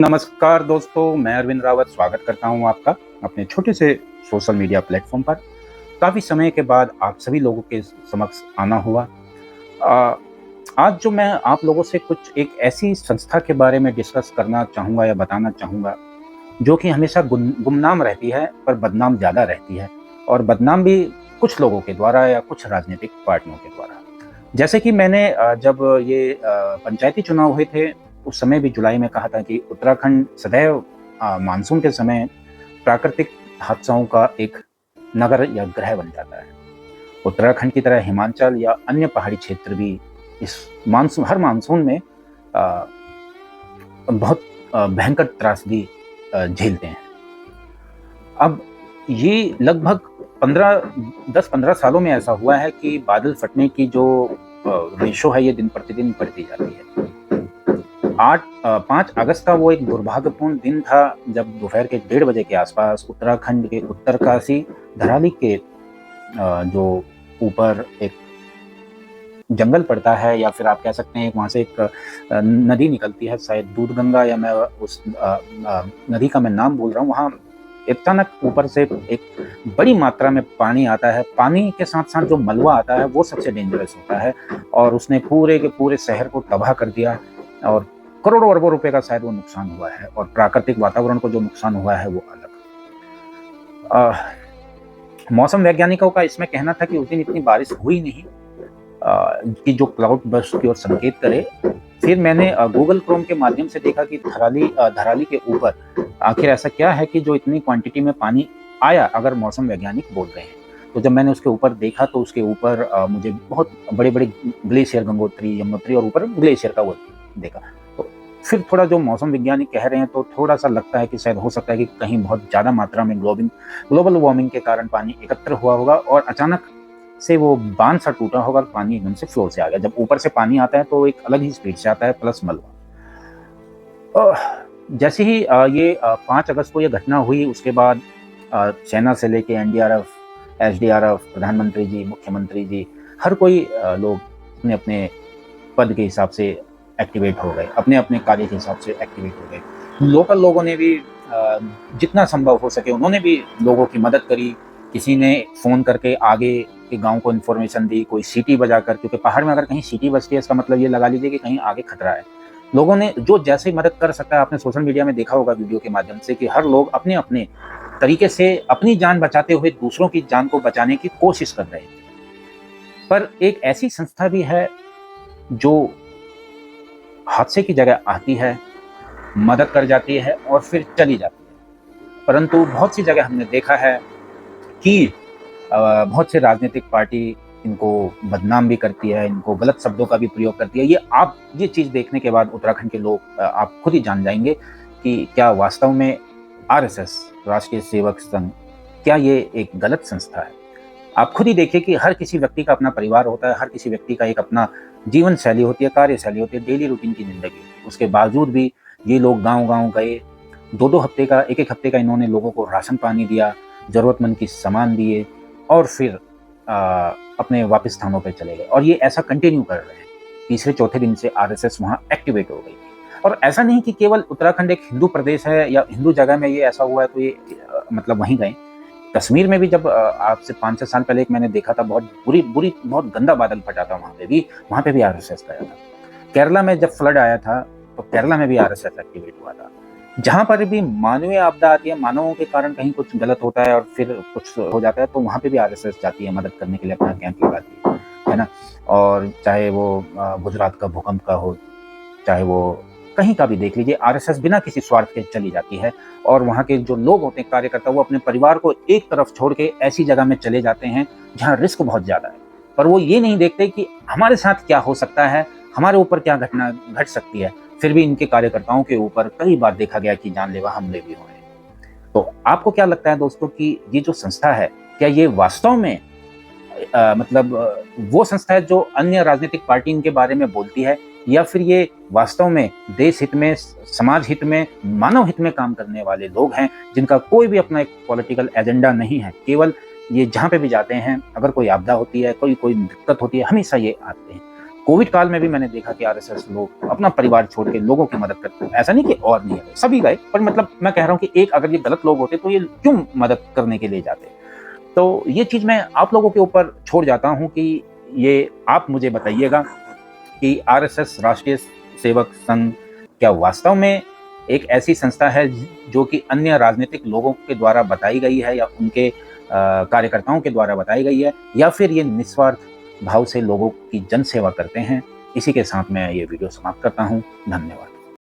नमस्कार दोस्तों, मैं अरविंद रावत स्वागत करता हूं आपका अपने छोटे से सोशल मीडिया प्लेटफॉर्म पर। काफ़ी समय के बाद आप सभी लोगों के समक्ष आना हुआ। अ, आज जो मैं आप लोगों से कुछ एक ऐसी संस्था के बारे में डिस्कस करना चाहूँगा या बताना चाहूँगा, जो कि हमेशा गुमनाम रहती है पर बदनाम ज़्यादा रहती है, और बदनाम भी कुछ लोगों के द्वारा या कुछ राजनीतिक पार्टियों के द्वारा। जैसे कि मैंने जब ये पंचायती चुनाव हुए थे, उस समय भी जुलाई में कहा था कि उत्तराखंड सदैव मानसून के समय प्राकृतिक हादसाओं का एक नगर या ग्रह बन जाता है। उत्तराखंड की तरह हिमाचल या अन्य पहाड़ी क्षेत्र भी इस हर मानसून में अ, बहुत भयंकर त्रासदी झेलते हैं। अब ये लगभग 10-15 सालों में ऐसा हुआ है कि बादल फटने की जो रेशो है, ये दिन प्रतिदिन बढ़ती जाती है। 5 अगस्त का वो एक दुर्भाग्यपूर्ण दिन था, जब दोपहर के 1:30 बजे के आसपास उत्तराखंड के उत्तरकाशी धराली के जो ऊपर एक जंगल पड़ता है, या फिर आप कह सकते हैं वहाँ से एक नदी निकलती है, शायद दूधगंगा, या मैं उस नदी का मैं नाम भूल रहा हूँ। वहाँ अचानक ऊपर से एक बड़ी मात्रा में पानी आता है। पानी के साथ-साथ जो मलबा आता है वो सबसे डेंजरस होता है, और उसने पूरे के पूरे शहर को तबाह कर दिया, और करोड़ों अरबों रुपए का शायद वो नुकसान हुआ है, और प्राकृतिक वातावरण को जो नुकसान हुआ है वो अलग। मौसम वैज्ञानिकों का इसमें कहना था कि उस दिन इतनी बारिश हुई नहीं कि जो क्लाउड बर्स्ट की ओर संकेत करे। फिर मैंने गूगल क्रोम के माध्यम से देखा कि धराली के ऊपर आखिर ऐसा क्या है कि जो इतनी क्वांटिटी में पानी आया, अगर मौसम वैज्ञानिक बोल रहे हैं। तो जब मैंने उसके ऊपर देखा तो उसके ऊपर मुझे बहुत बड़े-बड़े ग्लेशियर, गंगोत्री, यमुनोत्री, और ऊपर ग्लेशियर का वो देखा। तो फिर थोड़ा जो मौसम वैज्ञानिक कह रहे हैं, तो थोड़ा-सा लगता है कि शायद हो सकता है कि कहीं बहुत ज़्यादा मात्रा में ग्लोबल वार्मिंग के कारण पानी एकत्र हुआ होगा, और अचानक से वो बांध सा टूटा होगा, पानी एकदम से फ्लोर से आ गया। जब ऊपर से पानी आता है तो एक अलग ही स्पीड से आता है, प्लस मलबा। जैसे ही ये 5 अगस्त को ये घटना हुई, उसके बाद सेना से लेके एनडीआरएफ, एसडीआरएफ, प्रधानमंत्री जी, मुख्यमंत्री जी, हर कोई लोग अपने-अपने पद के हिसाब से एक्टिवेट हो गए, अपने-अपने कार्य के हिसाब से एक्टिवेट हो गए। लोकल लोगों ने भी जितना संभव हो सके उन्होंने भी लोगों की मदद करी। किसी ने फ़ोन करके आगे के गाँव को इन्फॉर्मेशन दी, कोई सीटी बजाकर, क्योंकि पहाड़ में अगर कहीं सीटी बजती है, इसका मतलब ये लगा लीजिए कि कहीं आगे खतरा है। लोगों ने जो जैसे ही मदद कर सकता है, आपने सोशल मीडिया में देखा होगा वीडियो के माध्यम से, कि हर लोग अपने-अपने तरीके से अपनी जान बचाते हुए दूसरों की जान को बचाने की कोशिश कर रहे हैं। पर एक ऐसी संस्था भी है जो हादसे की जगह आती है, मदद कर जाती है और फिर चली जाती है। परंतु बहुत सी जगह हमने देखा है कि बहुत से राजनीतिक पार्टी इनको बदनाम भी करती है, इनको गलत शब्दों का भी प्रयोग करती है। ये चीज़ देखने के बाद उत्तराखंड के लोग आप खुद ही जान जाएँगे कि क्या वास्तव में आरएसएस, राष्ट्रीय सेवक संघ, क्या ये एक गलत संस्था है? आप खुद ही देखिए कि हर किसी व्यक्ति का अपना परिवार होता है, हर किसी व्यक्ति का एक अपना जीवन शैली होती है, कार्यशैली होती है, डेली रूटीन की ज़िंदगी होती है। उसके बावजूद भी ये लोग गाँव-गाँव गए, 2-2 हफ्ते का, 1-1 हफ्ते का इन्होंने लोगों को राशन पानी दिया, ज़रूरतमंद की सामान दिए, और फिर अपने वापस स्थानों पे चले गए, और ये ऐसा कंटिन्यू कर रहे हैं। तीसरे चौथे दिन से आरएसएस वहाँ एक्टिवेट हो गई। और ऐसा नहीं कि केवल उत्तराखंड एक हिंदू प्रदेश है या हिंदू जगह में ये ऐसा हुआ है तो ये मतलब वहीं गए। कश्मीर में भी जब आज से 5-6 साल पहले एक मैंने देखा था, बहुत बहुत गंदा बादल फटा था, वहाँ पे भी आरएसएस गया था। केरला में जब फ्लड आया था, तो केरला में भी आरएसएस एक्टिवेट हुआ था। जहाँ पर भी मानवीय आपदा आती है, मानवों के कारण कहीं कुछ गलत होता है और फिर कुछ हो जाता है, तो वहाँ पे भी आरएसएस जाती है मदद करने के लिए, अपना कैंप लगाती है ना? और चाहे वो गुजरात का भूकंप का हो, चाहे वो कहीं का भी देख लीजिए, आरएसएस बिना किसी स्वार्थ के चली जाती है, और वहाँ के जो लोग होते हैं, कार्यकर्ता, वो अपने परिवार को एक तरफ छोड़ के ऐसी जगह में चले जाते हैं जहाँ रिस्क बहुत ज़्यादा है। पर वो ये नहीं देखते कि हमारे साथ क्या हो सकता है, हमारे ऊपर क्या घटना घट सकती है। फिर भी इनके कार्यकर्ताओं के ऊपर कई बार देखा गया कि जानलेवा हमले भी हुए हैं। तो आपको क्या लगता है दोस्तों कि ये जो संस्था है, क्या ये वास्तव में वो संस्था है जो अन्य राजनीतिक पार्टी इनके बारे में बोलती है, या फिर ये वास्तव में देश हित में, समाज हित में, मानव हित में काम करने वाले लोग हैं, जिनका कोई भी अपना एक पॉलिटिकल एजेंडा नहीं है? केवल ये जहाँ पे भी जाते हैं, अगर कोई आपदा होती है, कोई दिक्कत होती है, हमेशा ये आते हैं। कोविड काल में भी मैंने देखा कि आरएसएस लोग अपना परिवार छोड़ के लोगों की मदद करते हैं। ऐसा नहीं कि और नहीं है, सभी गए, पर मतलब मैं कह रहा हूँ कि एक अगर ये गलत लोग होते तो ये क्यों मदद करने के लिए जाते। तो ये चीज़ मैं आप लोगों के ऊपर छोड़ जाता हूँ कि ये आप मुझे बताइएगा कि आरएसएस राष्ट्रीय सेवक संघ क्या वास्तव में एक ऐसी संस्था है जो कि अन्य राजनीतिक लोगों के द्वारा बताई गई है या उनके कार्यकर्ताओं के द्वारा बताई गई है, या फिर ये निस्वार्थ भाव से लोगों की जन सेवा करते हैं। इसी के साथ मैं ये वीडियो समाप्त करता हूँ। धन्यवाद।